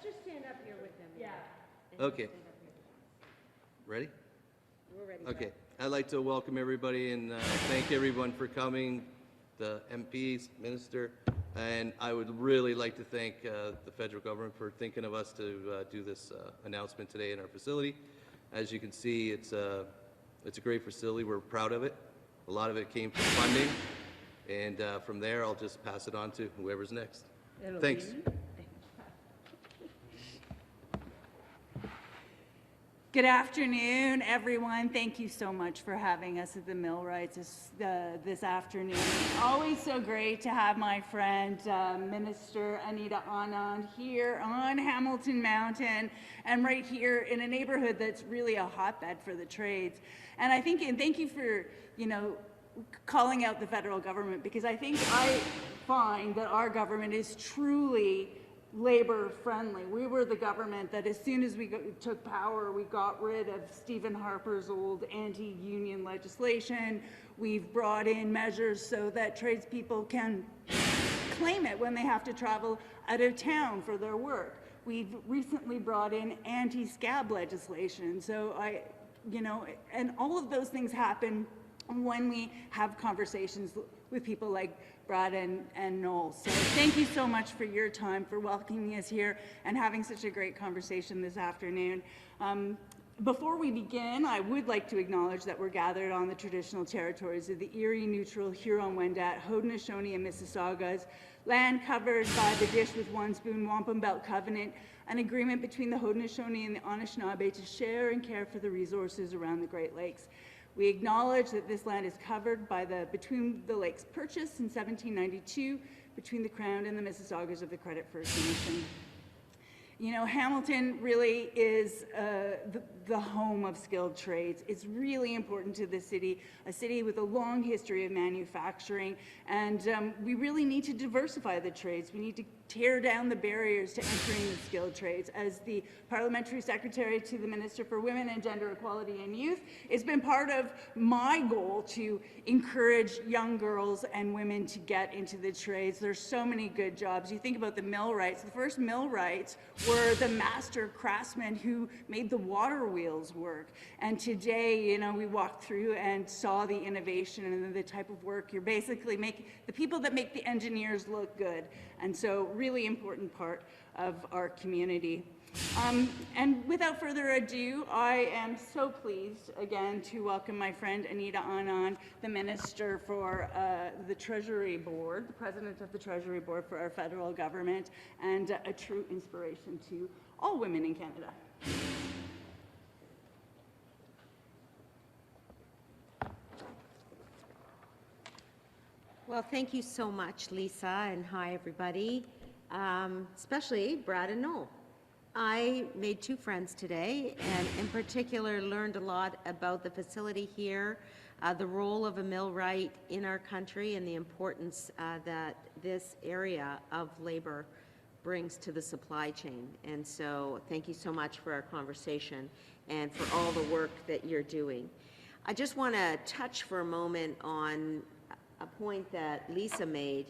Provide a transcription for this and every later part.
just stand up here with them. Yeah. Okay. Ready? We're ready. Okay. I'd like to welcome everybody and thank everyone for coming, the MPs, Minister, and I would really like to thank the federal government for thinking of us to do this announcement today in our facility. As you can see, it's a great facility. We're proud of it. A lot of it came from funding, and from there, I'll just pass it on to whoever's next. Thanks. Good afternoon, everyone. Thank you so much for having us at the Millwrights this afternoon. It's always so great to have my friend, Minister Anita Anand, here on Hamilton Mountain and right here in a neighborhood that's really a hotbed for the trades. And I think, and thank you for, calling out the federal government, because I find that our government is truly labor friendly. We were the government that as soon as we took power, we got rid of Stephen Harper's old anti-union legislation. We've brought in measures so that tradespeople can claim it when they have to travel out of town for their work. We've recently brought in anti-scab legislation. So and all of those things happen when we have conversations with people like Brad and Noel. So thank you so much for your time, for welcoming us here and having such a great conversation this afternoon. Before we begin, I would like to acknowledge that we're gathered on the traditional territories of the Erie, Neutral, Huron-Wendat, Haudenosaunee, and Mississaugas, land covered by the Dish with One Spoon Wampum Belt Covenant, an agreement between the Haudenosaunee and the Anishinaabe to share and care for the resources around the Great Lakes. We acknowledge that this land is covered by the Between the Lakes Purchase in 1792 between the Crown and the Mississaugas of the Credit First Nation. Hamilton really is the home of skilled trades. It's really important to the city, a city with a long history of manufacturing, and we really need to diversify the trades. We need to tear down the barriers to entering the skilled trades. As the Parliamentary Secretary to the Minister for Women and Gender Equality and Youth, it's been part of my goal to encourage young girls and women to get into the trades. There's so many good jobs. You think about the millwrights. The first millwrights were the master craftsmen who made the water wheels work. And today, we walked through and saw the innovation and the type of work. You're basically making the people that make the engineers look good. And so really important part of our community. And without further ado, I am so pleased again to welcome my friend Anita Anand, the Minister for the Treasury Board, the President of the Treasury Board for our federal government, and a true inspiration to all women in Canada. Well, thank you so much, Lisa, and hi, everybody, especially Brad and Noel. I made two friends today, and in particular learned a lot about the facility here, the role of a millwright in our country, and the importance that this area of labor brings to the supply chain. And so thank you so much for our conversation and for all the work that you're doing. I just want to touch for a moment on a point that Lisa made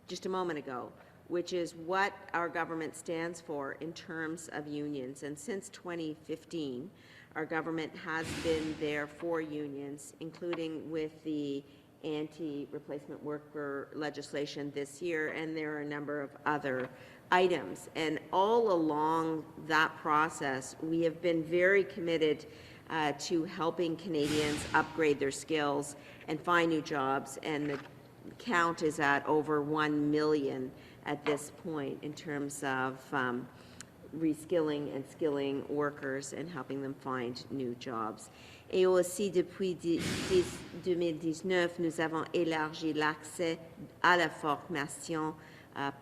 just a moment ago, which is what our government stands for in terms of unions. And since 2015, our government has been there for unions, including with the anti-replacement worker legislation this year, and there are a number of other items. And all along that process, we have been very committed to helping Canadians upgrade their skills and find new jobs, and the count is at over 1 million at this point in terms of reskilling and skilling workers and helping them find new jobs. Et aussi, depuis 2019, nous avons élargi l'accès à la formation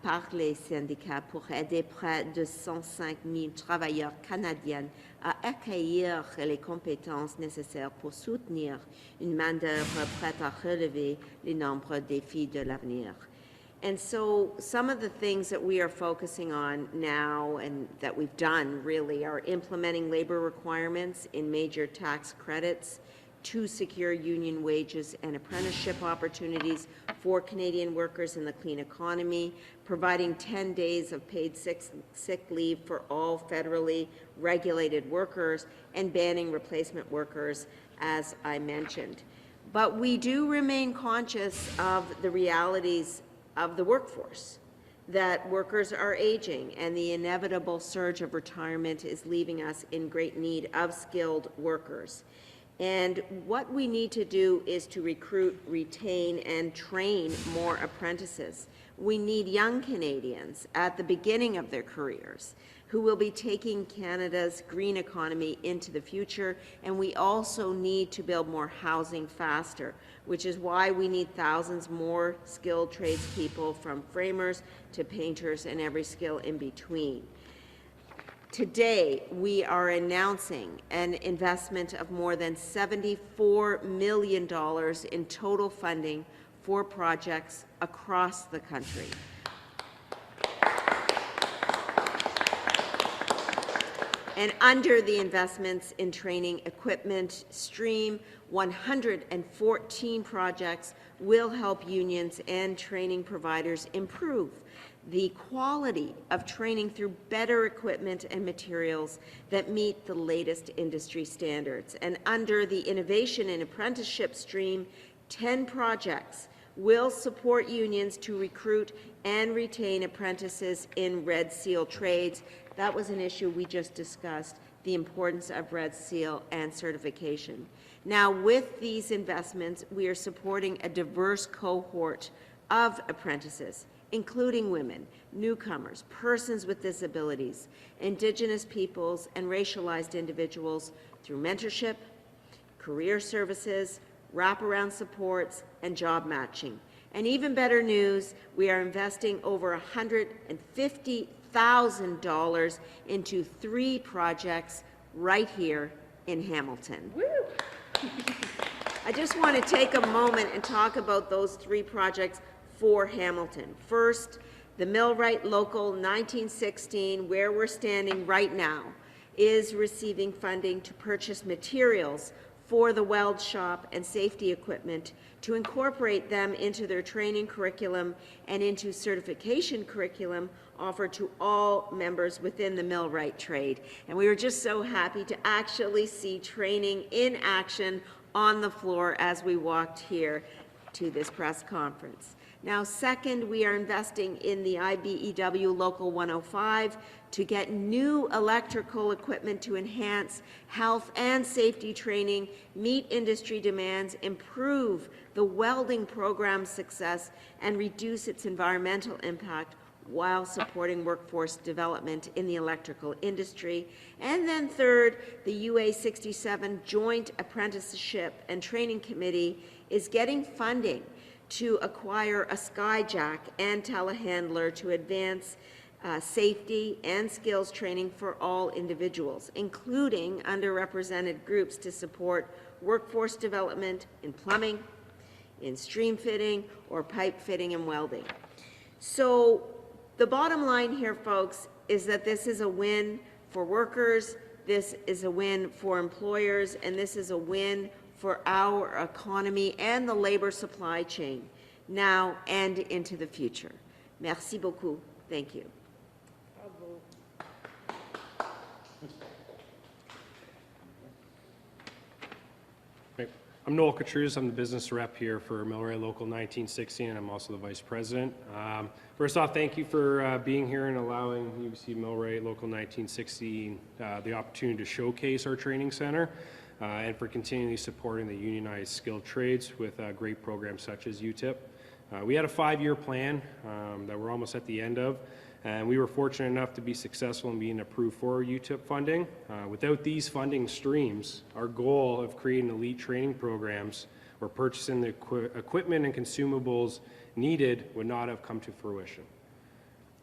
par les syndicats pour aider près de 105 000 travailleurs canadiens à acquérir les compétences nécessaires pour soutenir une main-d'œuvre prête à relever les nombreux défis de l'avenir. And so some of the things that we are focusing on now and that we've done really are implementing labor requirements in major tax credits to secure union wages and apprenticeship opportunities for Canadian workers in the clean economy, providing 10 days of paid sick leave for all federally regulated workers, and banning replacement workers, as I mentioned. But we do remain conscious of the realities of the workforce, that workers are aging and the inevitable surge of retirement is leaving us in great need of skilled workers. And what we need to do is to recruit, retain, and train more apprentices. We need young Canadians at the beginning of their careers who will be taking Canada's green economy into the future, and we also need to build more housing faster, which is why we need thousands more skilled tradespeople, from framers to painters and every skill in between. Today, we are announcing an investment of more than $74 million in total funding for projects across the country. And under the investments in training equipment stream, 114 projects will help unions and training providers improve the quality of training through better equipment and materials that meet the latest industry standards. And under the innovation and apprenticeship stream, 10 projects will support unions to recruit and retain apprentices in Red Seal trades. That was an issue we just discussed, the importance of Red Seal and certification. Now, with these investments, we are supporting a diverse cohort of apprentices, including women, newcomers, persons with disabilities, Indigenous peoples, and racialized individuals through mentorship, career services, wraparound supports, and job matching. And even better news, we are investing over $150,000 into 3 projects right here in Hamilton. Woo! I just want to take a moment and talk about those 3 projects for Hamilton. First, the Millwright Local 1916, where we're standing right now, is receiving funding to purchase materials for the weld shop and safety equipment to incorporate them into their training curriculum and into certification curriculum offered to all members within the millwright trade. And we were just so happy to actually see training in action on the floor as we walked here to this press conference. Now, second, we are investing in the IBEW Local 105 to get new electrical equipment to enhance health and safety training, meet industry demands, improve the welding program's success, and reduce its environmental impact while supporting workforce development in the electrical industry. And then third, the UA 67 Joint Apprenticeship and Training Committee is getting funding to acquire a skyjack and telehandler to advance safety and skills training for all individuals, including underrepresented groups, to support workforce development in plumbing, in stream fitting, or pipe fitting and welding. So the bottom line here, folks, is that this is a win for workers, this is a win for employers, and this is a win for our economy and the labor supply chain, now and into the future. Merci beaucoup. Thank you. I'm Noel Catruz. I'm the business rep here for Millwright Local 1916, and I'm also the vice president. First off, thank you for being here and allowing UBC Millwright Local 1916 the opportunity to showcase our training center, and for continually supporting the unionized skilled trades with great programs such as UTIP. We had a 5-year plan that we're almost at the end of, and we were fortunate enough to be successful in being approved for UTIP funding. Without these funding streams, our goal of creating elite training programs or purchasing the equipment and consumables needed would not have come to fruition.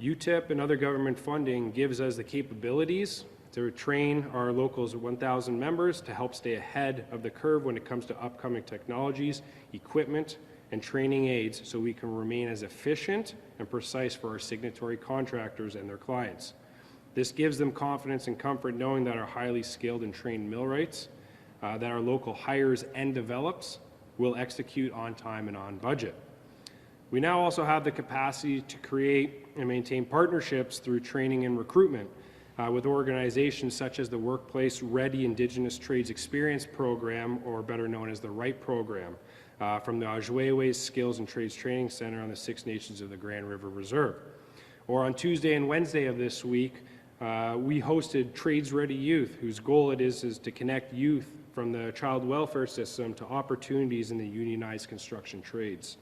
UTIP and other government funding gives us the capabilities to train our locals 1,000 members to help stay ahead of the curve when it comes to upcoming technologies, equipment, and training aids, so we can remain as efficient and precise for our signatory contractors and their clients. This gives them confidence and comfort knowing that our highly skilled and trained millwrights that our local hires and develops will execute on time and on budget. We now also have the capacity to create and maintain partnerships through training and recruitment with organizations such as the Workplace Ready Indigenous Trades Experience Program, or better known as the RIGHT program, from the Ojibwe Skills and Trades Training Center on the Six Nations of the Grand River Reserve. Or on Tuesday and Wednesday of this week, we hosted Trades Ready Youth, whose goal it is to connect youth from the child welfare system to opportunities in the unionized construction trades.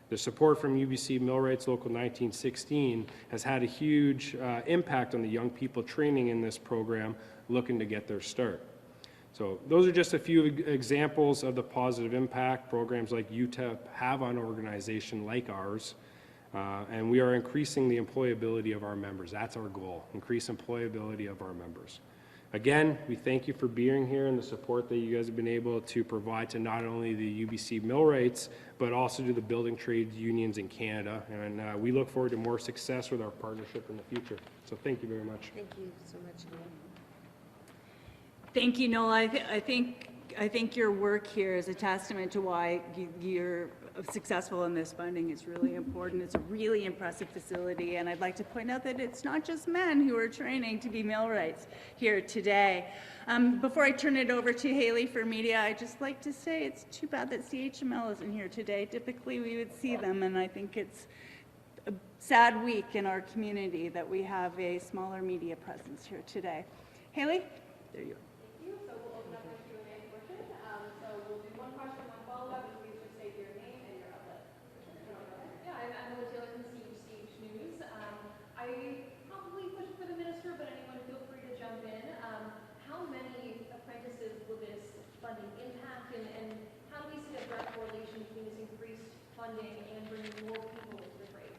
The support from UBC Millwrights Local 1916 has had a huge impact on the young people training in this program looking to get their start. So those are just a few examples of the positive impact programs like UTEP have on an organization like ours. And we are increasing the employability of our members. That's our goal, increase employability of our members. Again, we thank you for being here and the support that you guys have been able to provide to not only the UBC Millwrights, but also to the building trades unions in Canada. And we look forward to more success with our partnership in the future. So thank you very much. Thank you so much, Noel. Thank you, Noel. I think your work here is a testament to why you're successful in this funding. It's really important. It's a really impressive facility, and I'd like to point out that it's not just men who are training to be millwrights here today. Before I turn it over to Haley for media, I'd just like to say it's too bad that CHML isn't here today. Typically, we would see them, and I think it's a sad week in our community that we have a smaller media presence here today. Haley, there you are. Thank you. So we'll open up our Q&A portion. So we'll do one question, one follow-up, and please just state your name and your outlet. Yeah, I'm Anita from CHCH News. I probably pushed for the minister, but anyone feel free to jump in. How many apprentices will this funding impact, and how do we see a direct correlation between this increased funding and bringing more people into the trades?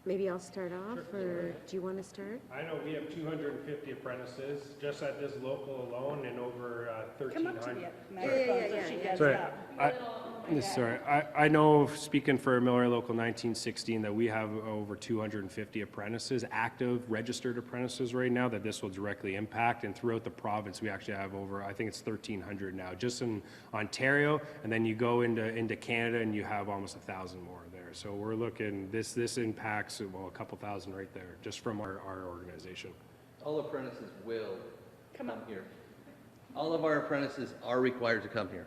Maybe I'll start off, or do you want to start? I know we have 250 apprentices just at this local alone, and over Come up to 1,300. the microphone so she gets Sorry, that. I know, speaking for Millwright Local 1916, that we have over 250 apprentices, active registered apprentices right now that this will directly impact. And throughout the province, we actually have over, I think it's 1,300 now, just in Ontario. And then you go into Canada and you have almost 1,000 more there. So we're looking, this impacts, well, a couple thousand right there, just from our organization. All apprentices will come here. All of our apprentices are required to come here.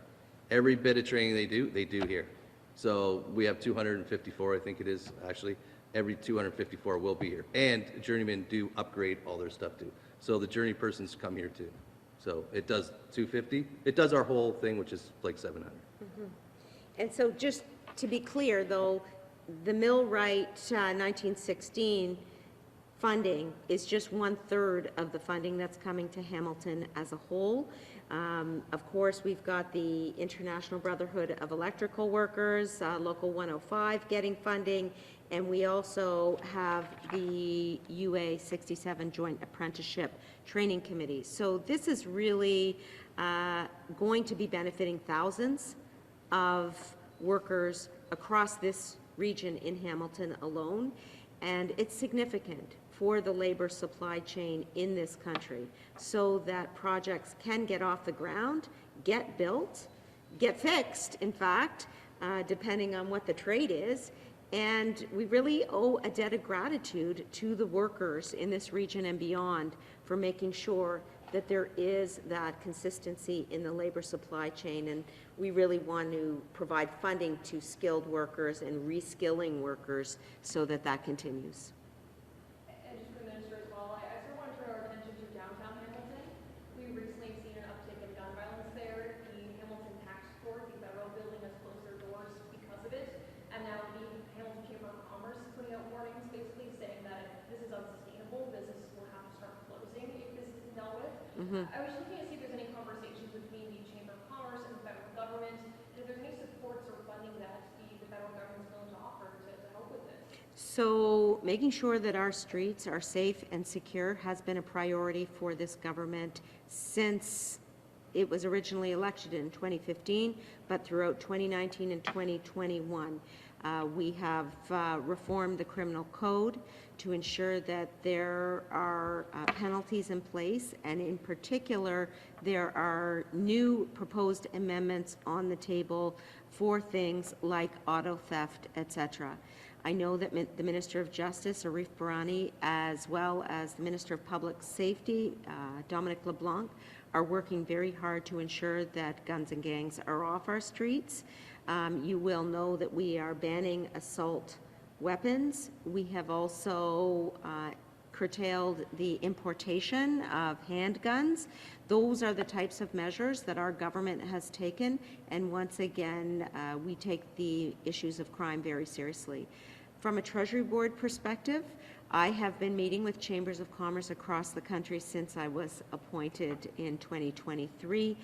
Every bit of training they do here. So we have 254, I think it is, actually. Every 254 will be here. And journeymen do upgrade all their stuff too. So the journey persons come here too. So it does 250. It does our whole thing, which is like 700. And so just to be clear, though, the Millwright 1916 funding is just 1/3 of the funding that's coming to Hamilton as a whole. Of course, we've got the International Brotherhood of Electrical Workers, Local 105 getting funding, and we also have the UA 67 Joint Apprenticeship Training Committee. So this is really going to be benefiting thousands of workers across this region in Hamilton alone, and it's significant for the labor supply chain in this country so that projects can get off the ground, get built, get fixed, in fact, depending on what the trade is. And we really owe a debt of gratitude to the workers in this region and beyond for making sure that there is that consistency in the labor supply chain. And we really want to provide funding to skilled workers and reskilling workers so that that continues. And just for the minister as well, I sort of want to turn our attention to downtown Hamilton. We've recently seen an uptick in gun violence there. The Hamilton Tax Court, the federal building, has closed their doors because of it. And now the Hamilton Chamber of Commerce is putting out warnings basically saying that this is unsustainable. Businesses will have to start closing if this isn't dealt with. I was looking to see if there's any conversations between the Chamber of Commerce and the federal government, and if there's any supports or funding that the federal government is willing to offer to help with this. So making sure that our streets are safe and secure has been a priority for this government since It was originally elected in 2015, but throughout 2019 and 2021, we have reformed the criminal code to ensure that there are penalties in place, and in particular, there are new proposed amendments on the table for things like auto theft, etc. I know that the Minister of Justice, Arif Barani, as well as the Minister of Public Safety, Dominic LeBlanc, are working very hard to ensure that guns and gangs are off our streets. You will know that we are banning assault weapons. We have also curtailed the importation of handguns. Those are the types of measures that our government has taken, and once again, we take the issues of crime very seriously. From a Treasury Board perspective, I have been meeting with chambers of commerce across the country since I was appointed in 2023.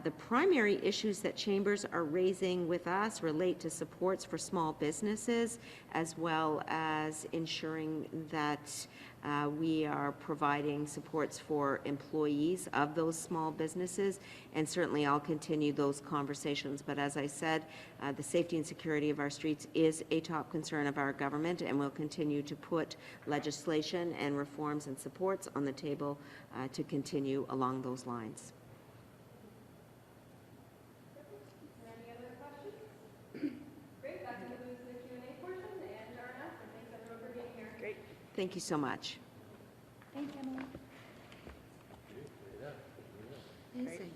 The primary issues that chambers are raising with us relate to supports for small businesses, as well as ensuring that we are providing supports for employees of those small businesses, and certainly I'll continue those conversations. But as I said, the safety and security of our streets is a top concern of our government, and we'll continue to put legislation and reforms and supports on the table to continue along those lines. Any other questions? Great, that concludes the Q&A portion, and our announcement. Thanks everyone for being here. Great. Thank you so much. Thanks, Emily. Amazing.